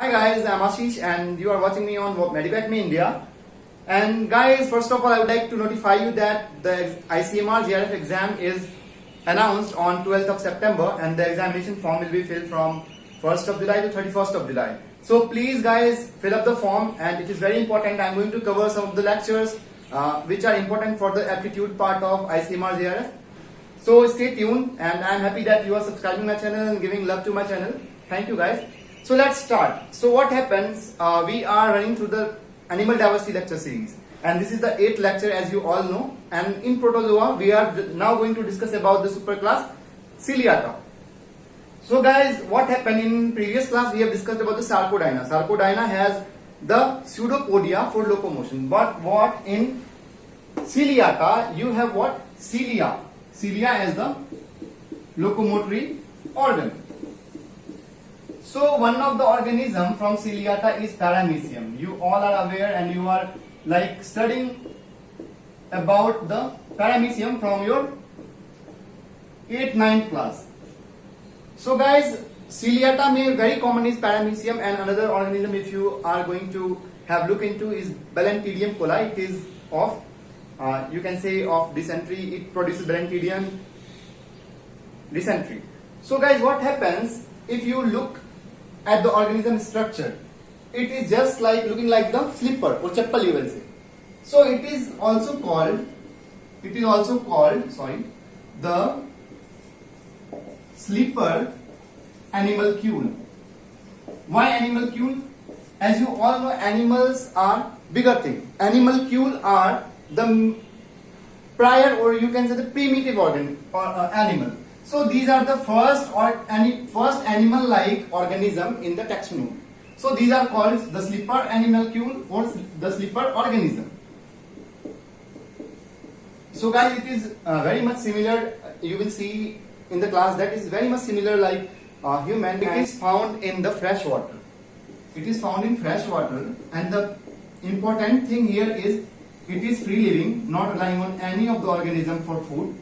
Hi guys, I'm Ashish and you are watching me on Medicacme India. And guys, first of all, I would like to notify you that the ICMR JRF exam is announced on 12th of September and the examination form will be filled from 1st of July to 31st of July. So please guys, fill up the form and it is very important. I'm going to cover some of the lectures which are important for the aptitude part of ICMR JRF. So stay tuned and I'm happy that you are subscribing my channel and giving love to my channel. Thank you guys. So let's start. So what happens, we are running through the animal diversity lecture series and this is the 8th lecture as you all know, and in protozoa we are now going to discuss about the superclass Ciliata. So guys, what happened in previous class, we have discussed about the Sarcodina. Sarcodina has the pseudopodia for locomotion, but what in Ciliata you have what? Cilia. Cilia as the locomotory organ. So one of the organism from Ciliata is Paramecium. You all are aware and you are like studying about the Paramecium from your 8th, 9th class. So guys, Ciliata may very common is Paramecium, and another organism if you are going to have look into is Balantidium coli. It is of you can say of dysentery. It produces Balantidium dysentery. So guys, what happens if you look at the organism structure? It is just like looking like the slipper or chappal you will say. So it is also called the slipper animalcule. Why animalcule? As you all know, animals are bigger thing. Animalcule are the prior, or you can say the primitive organ or animal. So these are the first animal-like organism in the taxonomy. So these are called the slipper animalcule or the slipper organism. So guys, it is very much similar. You will see in the class that is very much similar like human. It is found in the fresh water. It is found in fresh water, and the important thing here is it is free living, not relying on any of the organism for food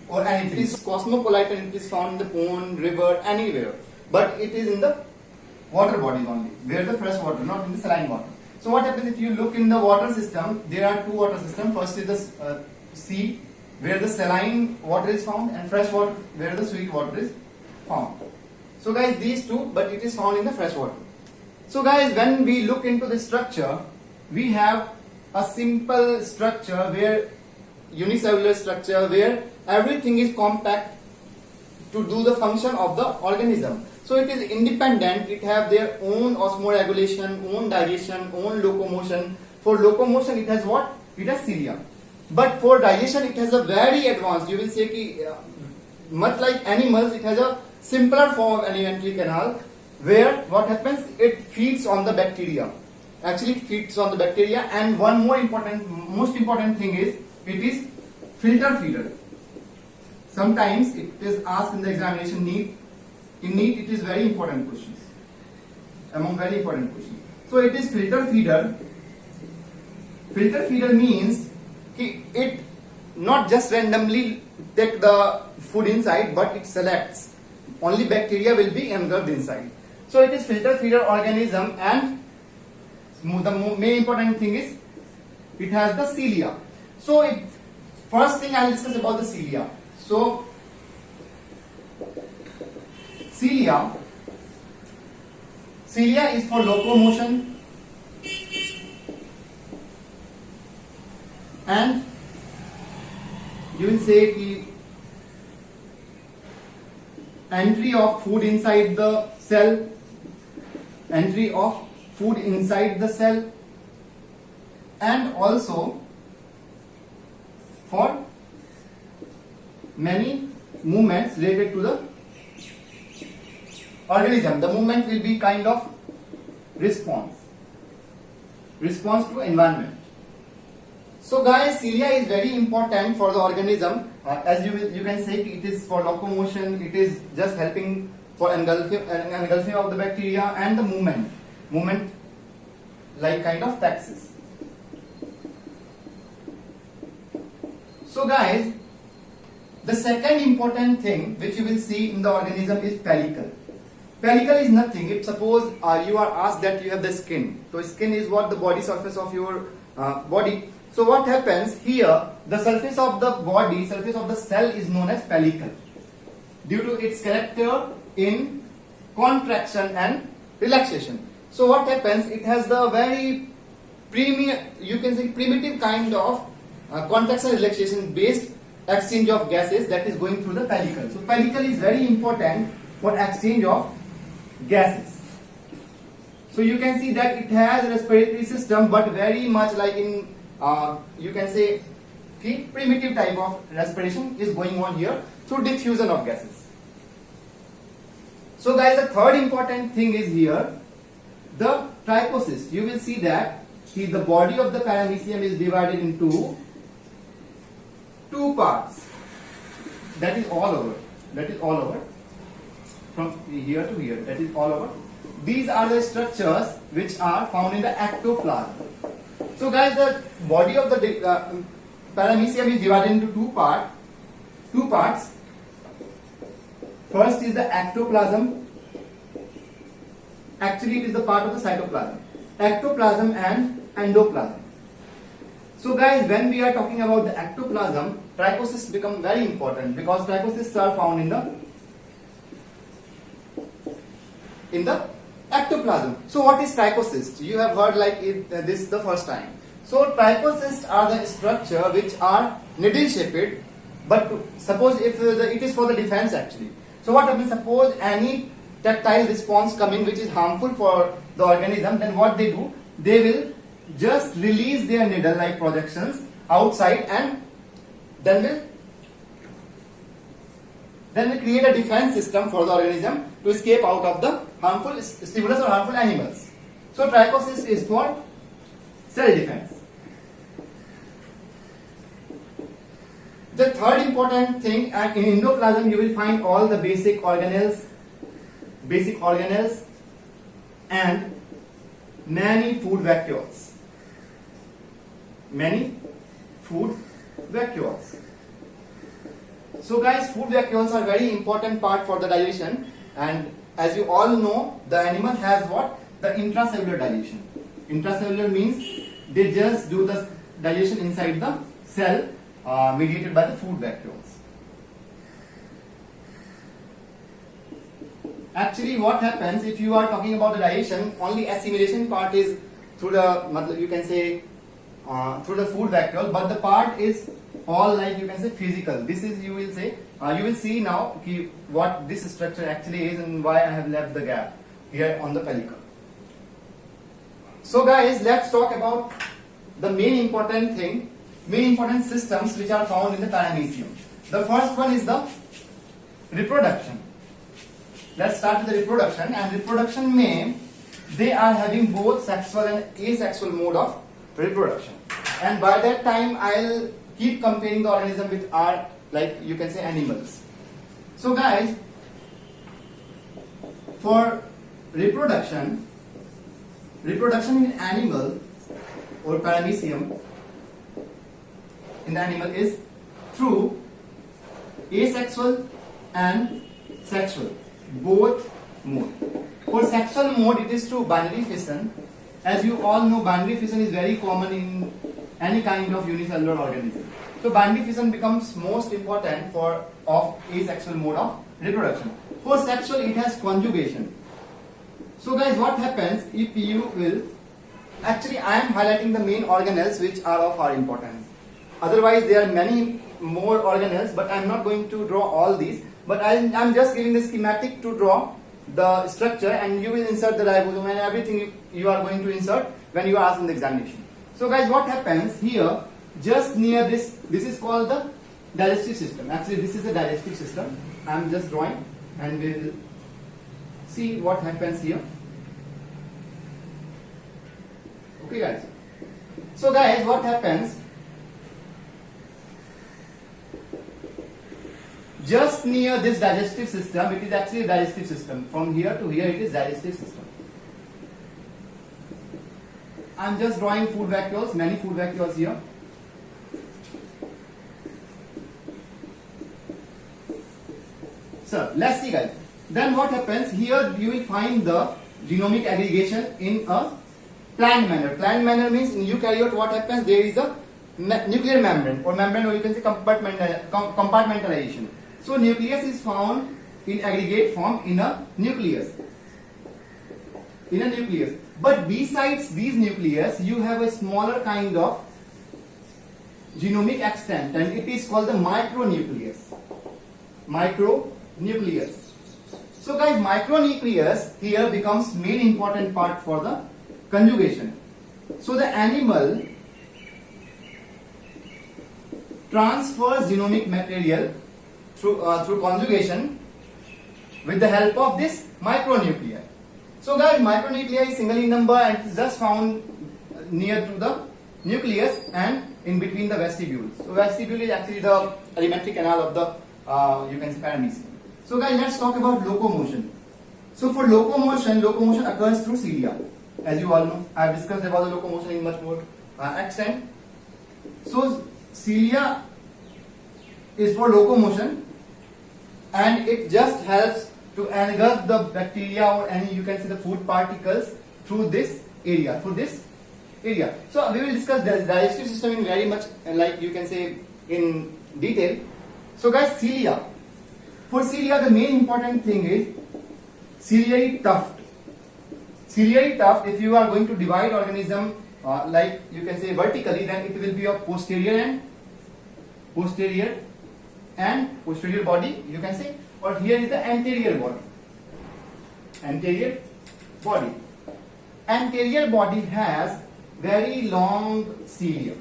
or anything. It is cosmopolitan. It is found in the pond, river, anywhere, but it is in the water bodies only, where the fresh water, not in the saline water. So what happens if you look in the water system? There are two water systems. First is the sea, where the saline water is found, and fresh water, where the sweet water is found. So guys, these two, but it is found in the fresh water. So guys, when we look into the structure, we have a simple structure where unicellular structure where everything is compact to do the function of the organism. So it is independent. It have their own osmoregulation, own digestion, own locomotion. For locomotion, it has what? It has cilia. But for digestion, it has a very advanced. You will say ki, much like animals, it has a simpler form of alimentary canal where what happens? It feeds on the bacteria. Actually, it feeds on the bacteria. And one more important, most important thing is it is filter feeder. Sometimes it is asked in the examination NEET. In NEET, it is very important questions. Among very important questions. So it is filter feeder. Filter feeder means it not just randomly take the food inside, but it selects. Only bacteria will be engulfed inside. So it is filter feeder organism, and the main important thing is it has the cilia. So first thing I will discuss about the cilia. So cilia is for locomotion and you will say ki entry of food inside the cell, entry of food inside the cell, and also for many movements related to the organism. The movement will be kind of response to environment. So guys, cilia is very important for the organism. As you can say, it is for locomotion. It is just helping for engulfing of the bacteria and the movement like kind of taxis. So guys, the second important thing which you will see in the organism is pellicle. Pellicle is nothing. If suppose you are asked that you have the skin. So skin is what the body surface of your body. So what happens here? The surface of the body, surface of the cell is known as pellicle due to its character in contraction and relaxation. So what happens? It has the very you can say primitive kind of contraction relaxation based exchange of gases that is going through the pellicle. So pellicle is very important for exchange of gases. So you can see that it has a respiratory system, but very much like in you can say the primitive type of respiration is going on here through diffusion of gases. So guys, the third important thing is here the trichocyst. You will see that the body of the paramecium is divided into two parts. That is all over. That is all over. From here to here. That is all over. These are the structures which are found in the ectoplasm. So guys, the body of the paramecium is divided into two parts. First is the ectoplasm. Actually, it is the part of the cytoplasm. Ectoplasm and endoplasm. So guys, when we are talking about the ectoplasm, trichocysts become very important because trichocysts are found in the ectoplasm. So what is trichocyst? You have heard like this the first time. So trichocysts are the structure which are needle shaped, but suppose if it is for the defense actually. So what happens? Suppose any tactile response coming which is harmful for the organism, then what they do? They will just release their needle-like projections outside and then will create a defense system for the organism to escape out of the harmful stimulus or harmful animals. So trichocyst is for cell defense. The third important thing, in endoplasm you will find all the basic organelles and many food vacuoles. So guys, food vacuoles are very important part for the digestion, and as you all know, the animal has what? The intracellular digestion. Intracellular means they just do the digestion inside the cell mediated by the food vacuoles. Actually, what happens if you are talking about the digestion, only assimilation part is through the, you can say, through the food vacuole, but the part is all like you can say physical. This is you will say, you will see now what this structure actually is and why I have left the gap here on the pellicle. So guys, let's talk about the main important systems which are found in the paramecium. The first one is the reproduction. Let's start with the reproduction, and reproduction they are having both sexual and asexual mode of reproduction. And by that time I'll keep comparing the organism with our, like you can say, animals. So guys, for reproduction in animal or paramecium in the animal is through asexual and sexual, both mode. For sexual mode, it is through binary fission. As you all know, binary fission is very common in any kind of unicellular organism. So binary fission becomes most important of asexual mode of reproduction. For sexual, it has conjugation. So guys, what happens if you will, actually I am highlighting the main organelles which are of our importance. Otherwise there are many more organelles, but I am not going to draw all these, but I am just giving the schematic to draw the structure, and you will insert the ribosome and everything you are going to insert when you are asked in the examination. So guys, what happens here, just near this is called the digestive system. Actually this is the digestive system. I am just drawing and we will see what happens here. Okay guys. So guys, what happens? Just near this digestive system, it is actually a digestive system. From here to here, it is digestive system. I am just drawing food vacuoles, many food vacuoles here. So let's see guys. Then what happens here? You will find the genomic aggregation in a planned manner. Planned manner means in eukaryote what happens? There is a nuclear membrane or you can say compartmentalization. So nucleus is found in aggregate form in a nucleus. But besides these nucleus, you have a smaller kind of genomic extent, and it is called the micronucleus. So guys, micronucleus here becomes main important part for the conjugation. So the animal transfers genomic material through conjugation with the help of this micronuclei. So guys, micronuclei is single in number and it is just found near to the nucleus and in between the vestibules. So vestibule is actually the alimentary canal of the you can say paramecium. So guys, let's talk about locomotion. So for locomotion occurs through cilia. As you all know, I have discussed about the locomotion in much more extent. So cilia is for locomotion and it just helps to engulf the bacteria or any you can say the food particles through this area. So we will discuss the digestive system in very much like you can say in detail. So guys, cilia. For cilia, the main important thing is ciliary tuft. Ciliary tuft, if you are going to divide organism like you can say vertically, then it will be a posterior body you can say, or here is the anterior body. Anterior body has very long cilia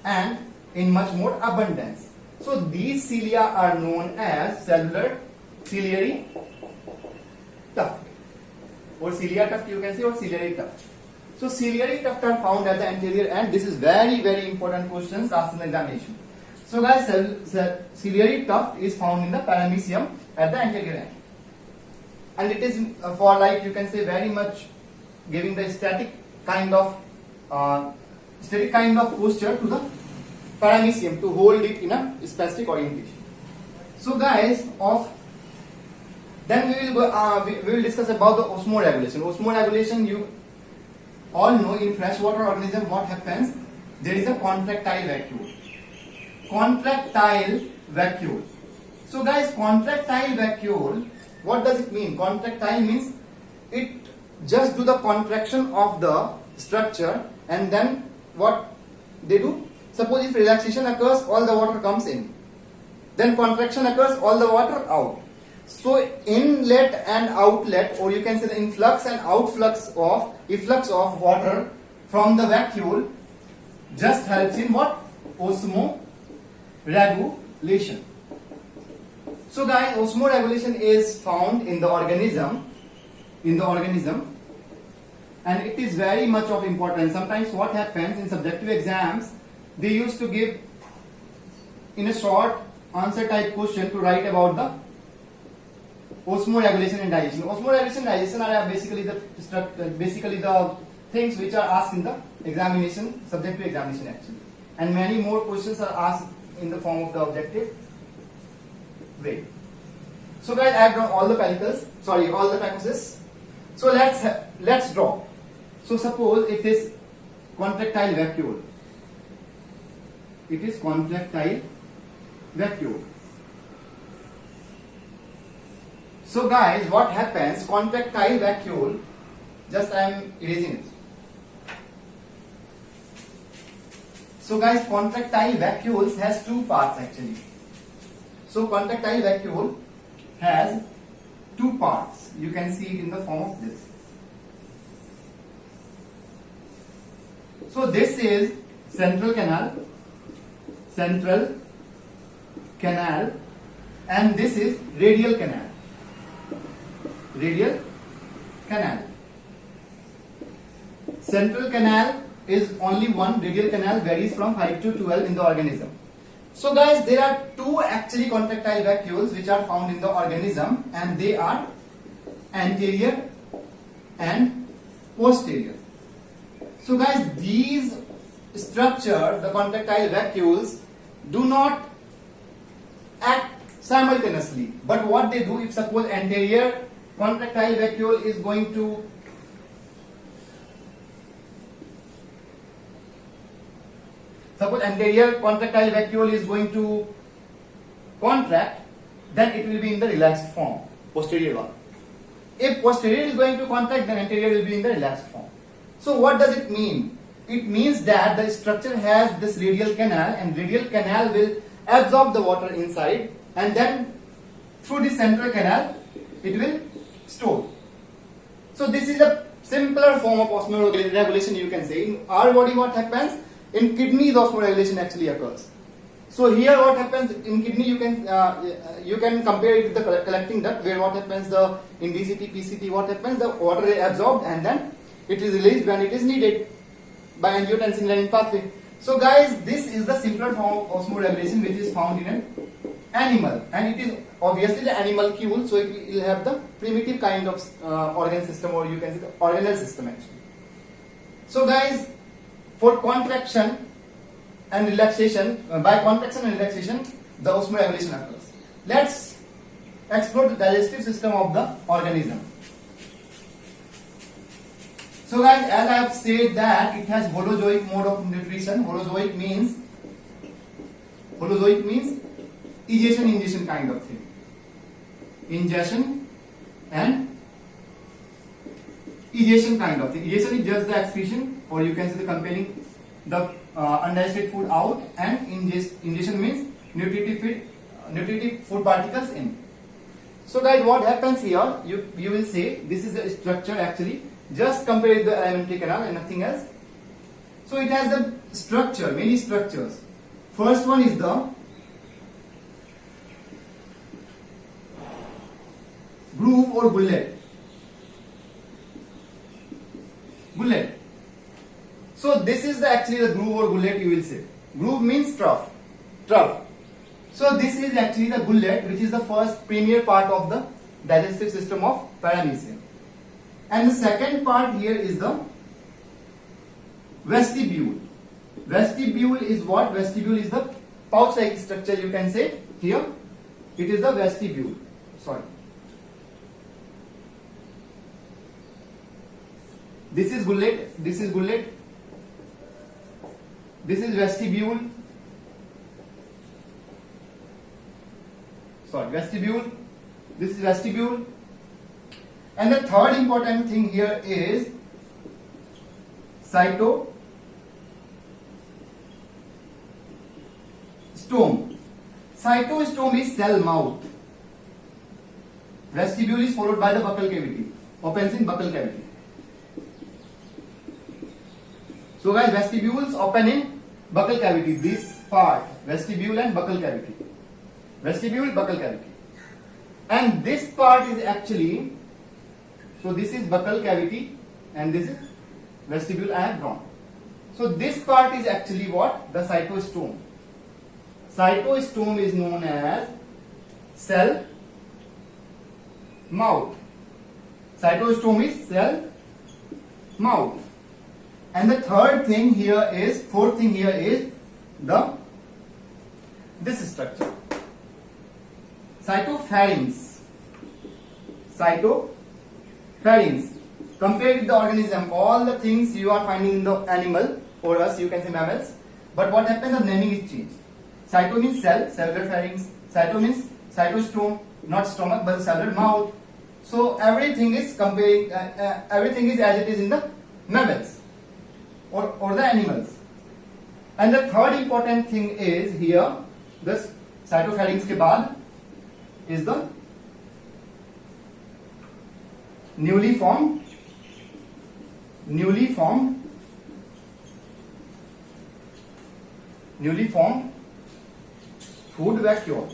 and in much more abundance. So these cilia are known as cellular ciliary tuft or cilia tuft you can say, or ciliary tuft. So ciliary tuft are found at the anterior end. This is very important questions asked in the examination. So guys, ciliary tuft is found in the paramecium at the anterior end, and it is for like you can say very much giving the static kind of posture to the paramecium to hold it in a specific orientation. So guys, then we will discuss about the osmoregulation. Osmoregulation, you all know in freshwater organism what happens. There is a contractile vacuole. So guys, contractile vacuole, what does it mean? Contractile means it just do the contraction of the structure, and then what they do? Suppose if relaxation occurs, all the water comes in. Then contraction occurs, all the water out. So inlet and outlet, or you can say the influx and efflux of water from the vacuole just helps in what? Osmoregulation. So guys, osmoregulation is found in the organism, and it is very much of importance. Sometimes what happens in subjective exams, they used to give in a short answer type question to write about the osmoregulation and digestion. Osmoregulation and digestion are basically the things which are asked in the examination, subjective examination actually, and many more questions are asked in the form of the objective way. So guys, I have drawn all the pacuses. So let's draw. So suppose it is contractile vacuole. So guys, what happens? Contractile vacuole, just I am erasing it. So guys, contractile vacuoles has two parts actually. So contractile vacuole has two parts. You can see it in the form of this. So this is central canal, and this is radial canal. Central canal is only one, radial canal varies from 5 to 12 in the organism. So guys, there are two actually contractile vacuoles which are found in the organism, and they are anterior and posterior. So guys, these structure, the contractile vacuoles, do not act simultaneously. But what they do, if suppose anterior contractile vacuole is going to contract, then it will be in the relaxed form, posterior one. If posterior is going to contract, then anterior will be in the relaxed form. So what does it mean? It means that the structure has this radial canal, and radial canal will absorb the water inside, and then through the central canal it will store. So this is a simpler form of osmoregulation, you can say. In our body, what happens? In kidney, the osmoregulation actually occurs. So here what happens in kidney, you can compare it with the collecting duct, where what happens, in DCT, PCT, what happens, the water is absorbed and then it is released when it is needed by angiotensin-renin pathway. So guys, this is the simpler form of osmoregulation which is found in an animal, and it is obviously the animalcule, so it will have the primitive kind of organ system, or you can say the organelle system actually. So guys, for contraction and relaxation, by contraction and relaxation, the osmoregulation occurs. Let's explore the digestive system of the organism. So guys, as I have said that it has holozoic mode of nutrition. Holozoic means ingestion kind of thing. Ingestion and egestion kind of thing. Egestion is just the excretion, or you can say the compelling the undigested food out, and ingestion means nutritive food particles in. So guys, what happens here, you will say this is the structure actually. Just compare with the alimentary canal and nothing else. So it has the structure, many structures. First one is the groove or gullet. So this is actually the groove or gullet, you will say. Groove means trough. So this is actually the gullet, which is the first premier part of the digestive system of paramecium. And the second part here is the vestibule. Vestibule is what? Vestibule is the pouch-like structure, you can say. Here it is the vestibule. Sorry. This is gullet. This is gullet. This is vestibule. Sorry, vestibule. This is vestibule. And the third important thing here is cytostome. Cytostome is cell mouth. Vestibule is followed by the buccal cavity. Opens in buccal cavity. So guys, vestibules open in buccal cavity. This part, vestibule and buccal cavity. Vestibule, buccal cavity. And this part is actually, so this is buccal cavity and this is vestibule I have drawn. So this part is actually what? The cytostome. Cytostome is known as cell mouth. Cytostome is cell mouth. And the fourth thing here is this structure. Cytopharynx. Compared with the organism, all the things you are finding in the animal, or us, you can say mammals. But what happens? The naming is changed. Cyto means cell, cellular pharynx. Cyto means cytostome, not stomach, but cellular mouth. So everything is everything is as it is in the mammals or the animals. And the third important thing is here, this cytopharynx ke baad is the newly formed food vacuole.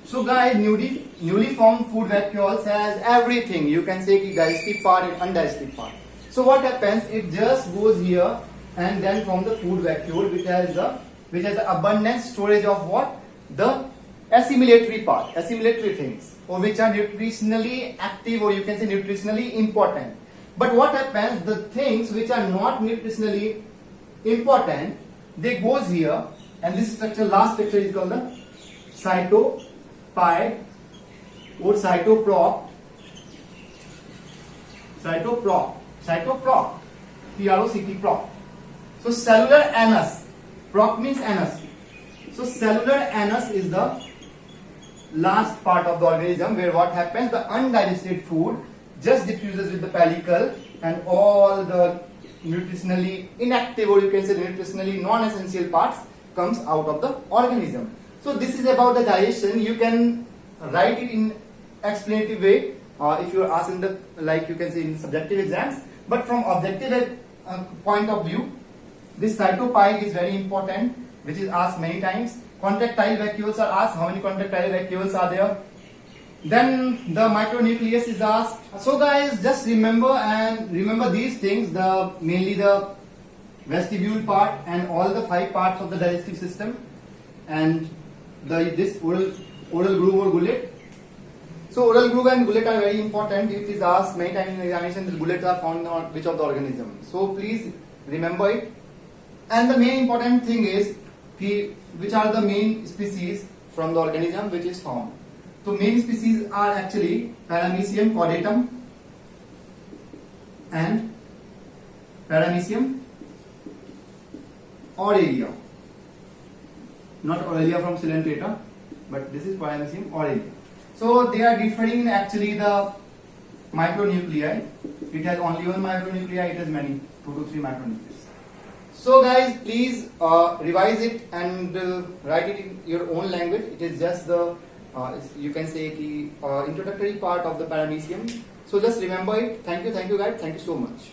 So guys, newly formed food vacuoles has everything. You can say the digestive part and undigestive part. So what happens? It just goes here and then from the food vacuole, which has the abundant storage of what? The assimilatory part, assimilatory things, or which are nutritionally active, or you can say nutritionally important. But what happens? The things which are not nutritionally important, they goes here, and this structure, last structure is called the cytopie or cytoprop, P-R-O-C-T, prop. So cellular anus, prop means anus. So cellular anus is the last part of the organism where what happens, the undigested food just diffuses with the pellicle and all the nutritionally inactive, or you can say nutritionally non-essential parts comes out of the organism. So this is about the digestion. You can write it in explanative way if you are asked in the, like you can say in subjective exams, but from objective point of view, this cytopile is very important, which is asked many times. Contractile vacuoles are asked. How many contractile vacuoles are there? Then the micronucleus is asked. So guys, just remember these things, mainly the vestibule part and all the 5 parts of the digestive system, and this oral groove or gullet. So oral groove and gullet are very important. It is asked many times in examination. The gullets are found on which of the organism. So please remember it. And the main important thing is which are the main species from the organism which is found. So main species are actually Paramecium caudatum and Paramecium aurelia. Not Aurelia from Coelenterata, but this is Paramecium aurelia. So they are differing in actually the micronuclei. It has only one micronuclei, it has many, 2 to 3 micronuclei. So guys, please revise it and write it in your own language. It is just the, you can say the introductory part of the Paramecium. So just remember it. Thank you guys. Thank you so much.